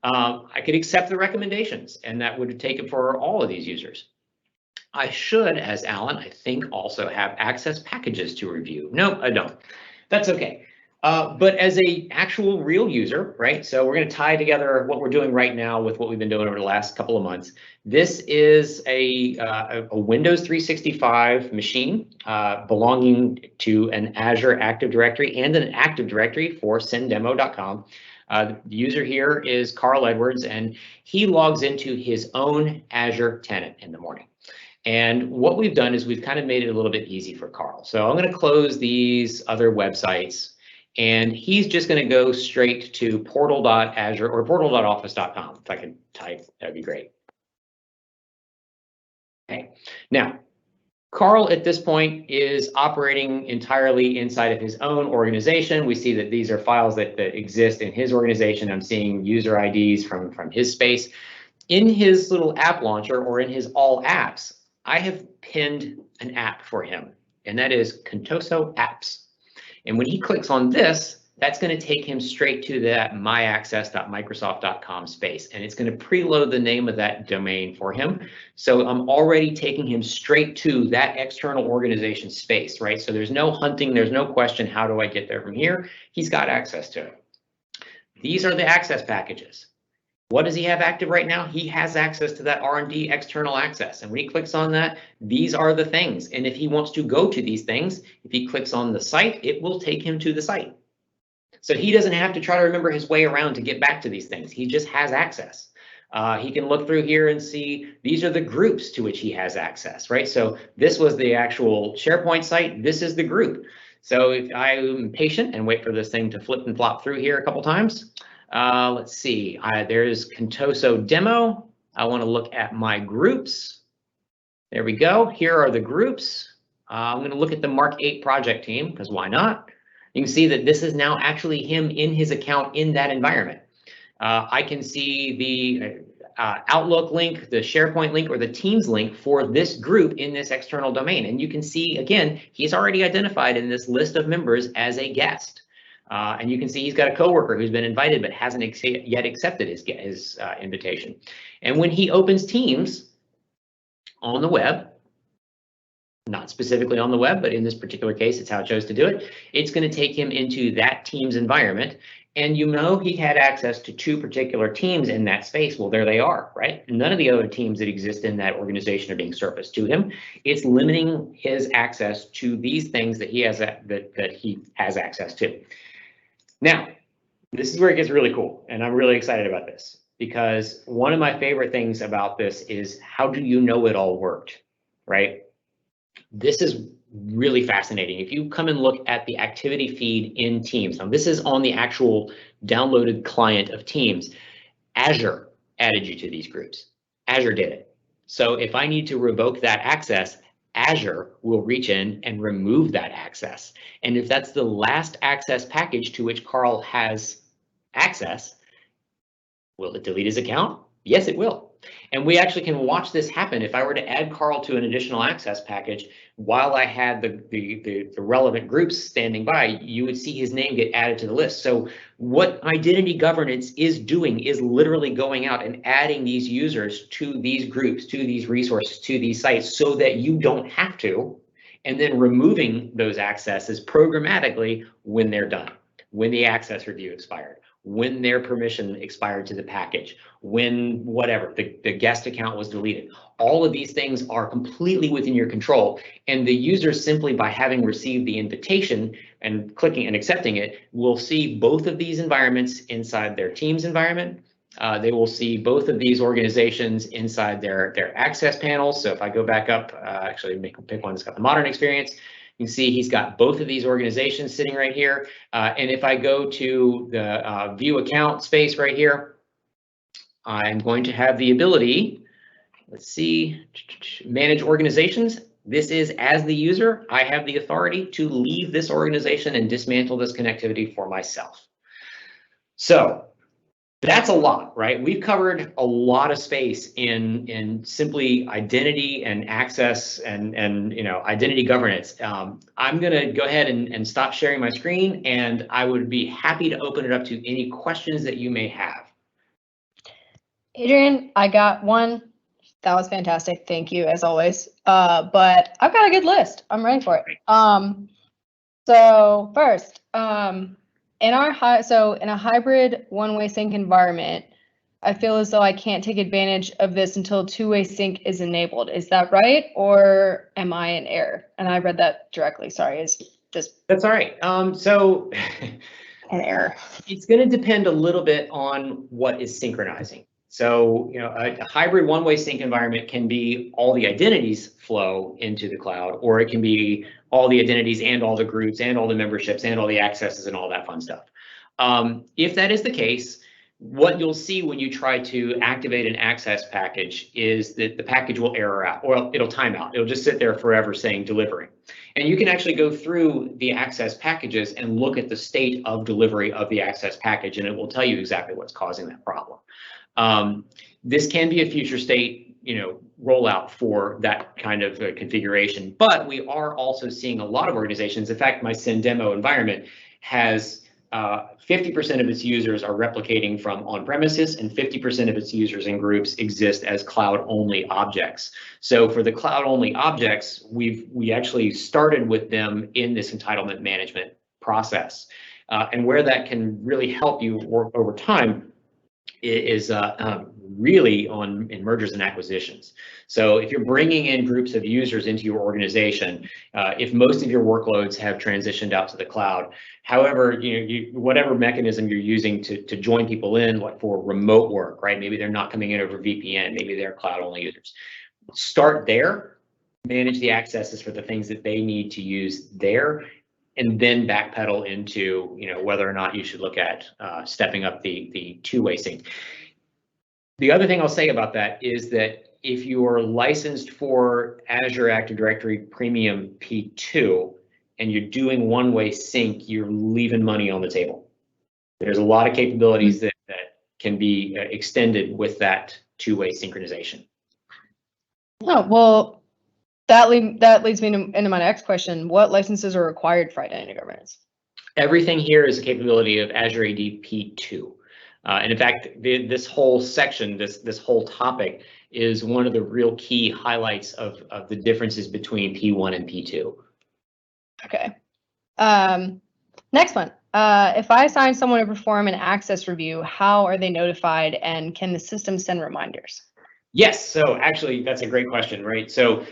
I could accept the recommendations, and that would take it for all of these users. I should, as Alan, I think, also have access packages to review. No, I don't. That's okay. But as a actual real user, right? So we're going to tie together what we're doing right now with what we've been doing over the last couple of months. This is a Windows 365 machine belonging to an Azure Active Directory and an Active Directory for sendemo.com. The user here is Carl Edwards, and he logs into his own Azure tenant in the morning. And what we've done is we've kind of made it a little bit easy for Carl. So I'm going to close these other websites, and he's just going to go straight to portal.azure or portal.office.com. If I could type, that'd be great. Okay, now Carl at this point is operating entirely inside of his own organization. We see that these are files that exist in his organization. I'm seeing user IDs from his space. In his little app launcher or in his all apps, I have pinned an app for him, and that is Contoso Apps. And when he clicks on this, that's going to take him straight to that myaccess.microsoft.com space, and it's going to preload the name of that domain for him. So I'm already taking him straight to that external organization space, right? So there's no hunting, there's no question, how do I get there from here? He's got access to it. These are the access packages. What does he have active right now? He has access to that R&D external access. And when he clicks on that, these are the things. And if he wants to go to these things, if he clicks on the site, it will take him to the site. So he doesn't have to try to remember his way around to get back to these things. He just has access. He can look through here and see these are the groups to which he has access, right? So this was the actual SharePoint site. This is the group. So if I'm patient and wait for this thing to flip and flop through here a couple times, let's see, there's Contoso demo. I want to look at my groups. There we go. Here are the groups. I'm going to look at the Mark 8 project team, because why not? You can see that this is now actually him in his account in that environment. I can see the Outlook link, the SharePoint link, or the Teams link for this group in this external domain. And you can see, again, he's already identified in this list of members as a guest. And you can see he's got a coworker who's been invited but hasn't yet accepted his invitation. And when he opens Teams on the web, not specifically on the web, but in this particular case, it's how it chose to do it, it's going to take him into that Teams environment. And you know he had access to 2 particular teams in that space. Well, there they are, right? None of the other teams that exist in that organization are being surfaced to him. It's limiting his access to these things that he has that he has access to. Now, this is where it gets really cool, and I'm really excited about this, because one of my favorite things about this is how do you know it all worked, right? This is really fascinating. If you come and look at the activity feed in Teams, now this is on the actual downloaded client of Teams, Azure added you to these groups. Azure did it. So if I need to revoke that access, Azure will reach in and remove that access. And if that's the last access package to which Carl has access, will it delete his account? Yes, it will. And we actually can watch this happen. If I were to add Carl to an additional access package, while I had the relevant groups standing by, you would see his name get added to the list. So what identity governance is doing is literally going out and adding these users to these groups, to these resources, to these sites, so that you don't have to, and then removing those accesses programmatically when they're done, when the access review expired, when their permission expired to the package, when whatever, the guest account was deleted. All of these things are completely within your control. And the user, simply by having received the invitation and clicking and accepting it, will see both of these environments inside their Teams environment. They will see both of these organizations inside their access panels. So if I go back up, actually pick one that's got the modern experience, you can see he's got both of these organizations sitting right here. And if I go to the view account space right here, I'm going to have the ability, let's see, manage organizations. This is, as the user, I have the authority to leave this organization and dismantle this connectivity for myself. So that's a lot, right? We've covered a lot of space in simply identity and access and identity governance. I'm going to go ahead and stop sharing my screen, and I would be happy to open it up to any questions that you may have. Adrian, I got one. That was fantastic. Thank you, as always. But I've got a good list. I'm ready for it. So first, in a hybrid one-way sync environment, I feel as though I can't take advantage of this until two-way sync is enabled. Is that right, or am I in error? And I read that directly. Sorry, it's just that's all right. So an error. It's going to depend a little bit on what is synchronizing. So, a hybrid one-way sync environment can be all the identities flow into the cloud, or it can be all the identities and all the groups and all the memberships and all the accesses and all that fun stuff. If that is the case, what you'll see when you try to activate an access package is that the package will error out, or it'll time out. It'll just sit there forever saying delivering. And you can actually go through the access packages and look at the state of delivery of the access package, and it will tell you exactly what's causing that problem. This can be a future state, rollout for that kind of configuration, but we are also seeing a lot of organizations. In fact, my Sendemo environment has 50% of its users are replicating from on-premises, and 50% of its users and groups exist as cloud-only objects. So for the cloud-only objects, we actually started with them in this entitlement management process, and where that can really help you work over time is really in mergers and acquisitions. So if you're bringing in groups of users into your organization, if most of your workloads have transitioned out to the cloud, however, whatever mechanism you're using to join people in, like for remote work, right? Maybe they're not coming in over VPN, maybe they're cloud-only users. Start there, manage the accesses for the things that they need to use there, and then backpedal into whether or not you should look at stepping up the two-way sync. The other thing I'll say about that is that if you are licensed for Azure Active Directory Premium P2 and you're doing one-way sync, you're leaving money on the table. There's a lot of capabilities that can be extended with that two-way synchronization. Oh, well, that leads me into my next question. What licenses are required for identity governance? Everything here is a capability of Azure AD P2. And in fact, this whole section, this whole topic is one of the real key highlights of the differences between P1 and P2. Okay. Next one. If I assign someone to perform an access review, how are they notified, and can the system send reminders? Yes, so actually that's a great question, right? So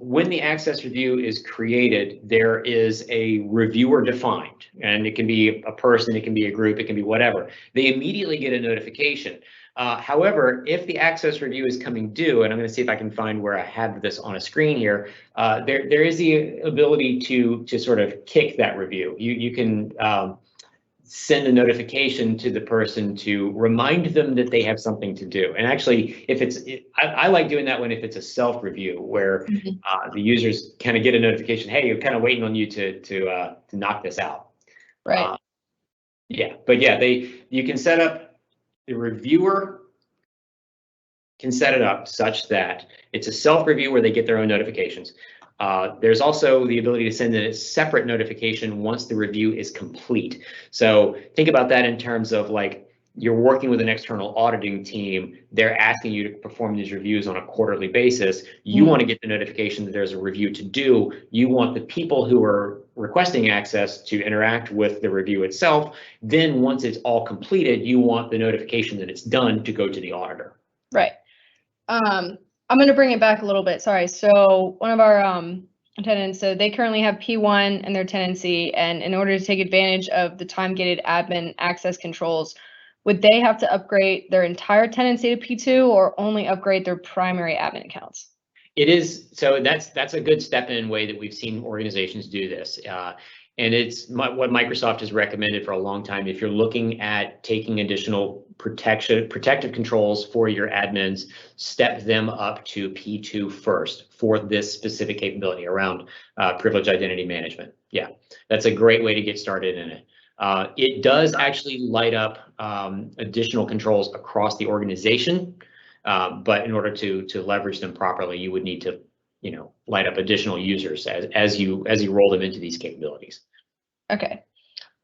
when the access review is created, there is a reviewer defined, and it can be a person, it can be a group, it can be whatever. They immediately get a notification. However, if the access review is coming due, and I'm going to see if I can find where I have this on a screen here, there is the ability to sort of kick that review. You can send a notification to the person to remind them that they have something to do. And actually, I like doing that when if it's a self-review where the users kind of get a notification, hey, you're kind of waiting on you to knock this out. Right. You can set up, the reviewer can set it up such that it's a self-review where they get their own notifications. There's also the ability to send a separate notification once the review is complete. So think about that in terms of like you're working with an external auditing team. They're asking you to perform these reviews on a quarterly basis. You want to get the notification that there's a review to do. You want the people who are requesting access to interact with the review itself. Then once it's all completed, you want the notification that it's done to go to the auditor. Right. I'm going to bring it back a little bit. Sorry. So one of our tenants, so they currently have P1 in their tenancy, and in order to take advantage of the time-gated admin access controls, would they have to upgrade their entire tenancy to P2 or only upgrade their primary admin accounts? It is, so that's a good step-in way that we've seen organizations do this. And it's what Microsoft has recommended for a long time. If you're looking at taking additional protective controls for your admins, step them up to P2 first for this specific capability around privileged identity management. Yeah, that's a great way to get started in it. It does actually light up additional controls across the organization, but in order to leverage them properly, you would need to light up additional users as you roll them into these capabilities. Okay,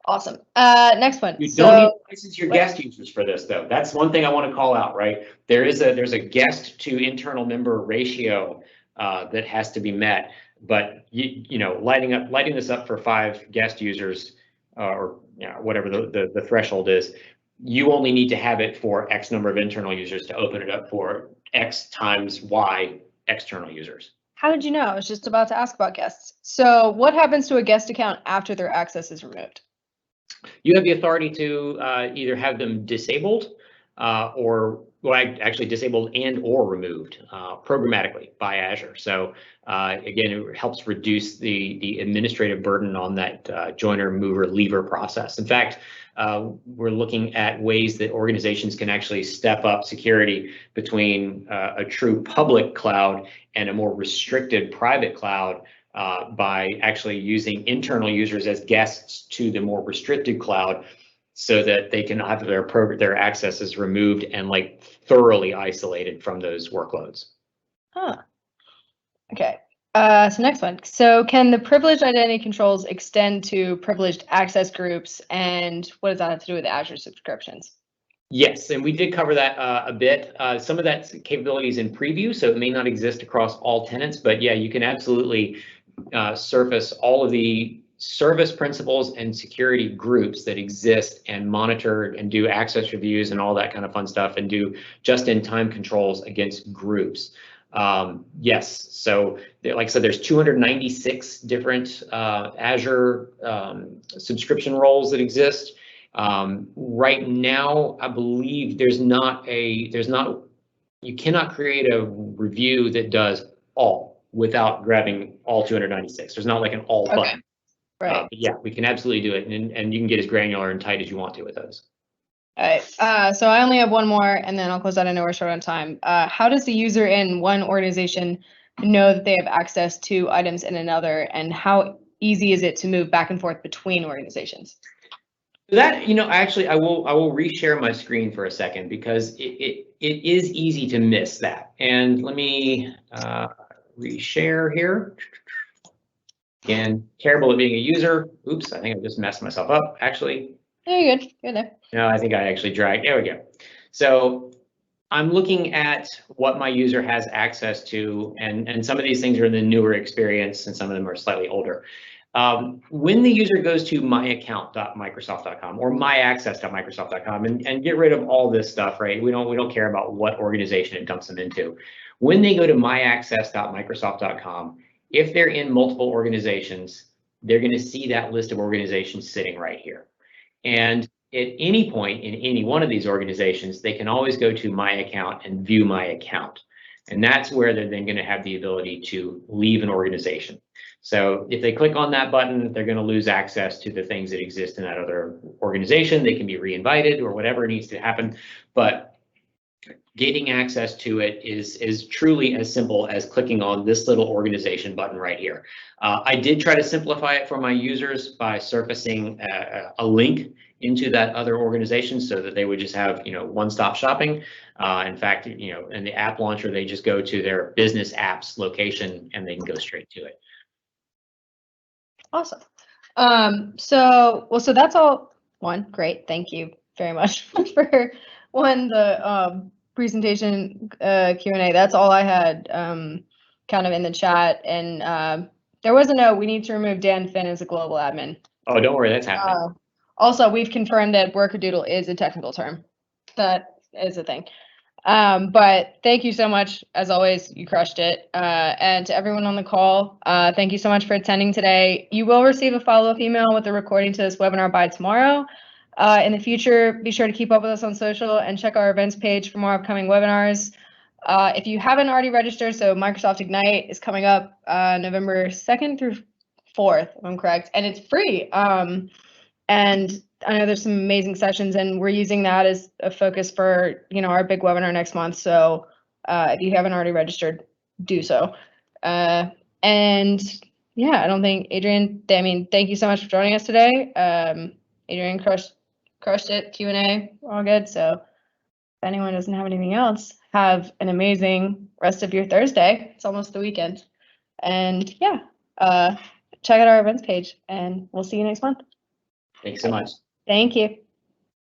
awesome. Next one. You don't need to license your guest users for this, though. That's one thing I want to call out, right? There's a guest to internal member ratio that has to be met, but lighting this up for 5 guest users or whatever the threshold is, you only need to have it for X number of internal users to open it up for X times Y external users. How did you know? I was just about to ask about guests. So what happens to a guest account after their access is removed? You have the authority to either have them disabled or actually disabled and or removed programmatically by Azure. So again, it helps reduce the administrative burden on that joiner, mover, leaver process. In fact, we're looking at ways that organizations can actually step up security between a true public cloud and a more restricted private cloud by actually using internal users as guests to the more restricted cloud, so that they can have their accesses removed and like thoroughly isolated from those workloads. Huh. Okay. So next one. So can the privileged identity controls extend to privileged access groups, and what does that have to do with Azure subscriptions? Yes, and we did cover that a bit. Some of that capability is in preview, so it may not exist across all tenants, but yeah, you can absolutely surface all of the service principals and security groups that exist and monitor and do access reviews and all that kind of fun stuff, and do just-in-time controls against groups. Yes, so like I said, there's 296 different Azure subscription roles that exist. Right now, I believe you cannot create a review that does all without grabbing all 296. There's not like an all button. Right. But yeah, we can absolutely do it, and you can get as granular and tight as you want to with those. All right. So I only have one more, and then I'll close out. I know we're short on time. How does the user in one organization know that they have access to items in another, and how easy is it to move back and forth between organizations? That, actually, I will reshare my screen for a second, because it is easy to miss that. And let me reshare here. Again, terrible at being a user. Oops, I think I just messed myself up, actually. No, you're good. You're there. No, I think I actually dragged. There we go. So I'm looking at what my user has access to, and some of these things are in the newer experience, and some of them are slightly older. When the user goes to myaccount.microsoft.com or myaccess.microsoft.com and get rid of all this stuff, right? We don't care about what organization it dumps them into. When they go to myaccess.microsoft.com, if they're in multiple organizations, they're going to see that list of organizations sitting right here. And at any point in any one of these organizations, they can always go to my account and view my account. And that's where they're then going to have the ability to leave an organization. So if they click on that button, they're going to lose access to the things that exist in that other organization. They can be reinvited or whatever needs to happen. But gaining access to it is truly as simple as clicking on this little organization button right here. I did try to simplify it for my users by surfacing a link into that other organization, so that they would just have one-stop shopping. In fact, in the app launcher, they just go to their business apps location and they can go straight to it. Awesome. So that's all. Great. Thank you very much for the presentation Q&A. That's all I had kind of in the chat. And there was a note, we need to remove Dan Finn as a global admin. Oh, don't worry, that's happening. Also, we've confirmed that workadoodle is a technical term. That is a thing. But thank you so much. As always, you crushed it. And to everyone on the call, thank you so much for attending today. You will receive a follow-up email with a recording to this webinar by tomorrow. In the future, be sure to keep up with us on social and check our events page for more upcoming webinars. If you haven't already registered, so Microsoft Ignite is coming up November 2nd through 4th, if I'm correct, and it's free. And I know there's some amazing sessions, and we're using that as a focus for our big webinar next month. So if you haven't already registered, do so. And yeah, I don't think Adrian. Thank you so much for joining us today. Adrian crushed it. Q&A, all good. So if anyone doesn't have anything else, have an amazing rest of your Thursday. It's almost the weekend, and yeah, check out our events page, and we'll see you next month. Thanks so much. Thank you.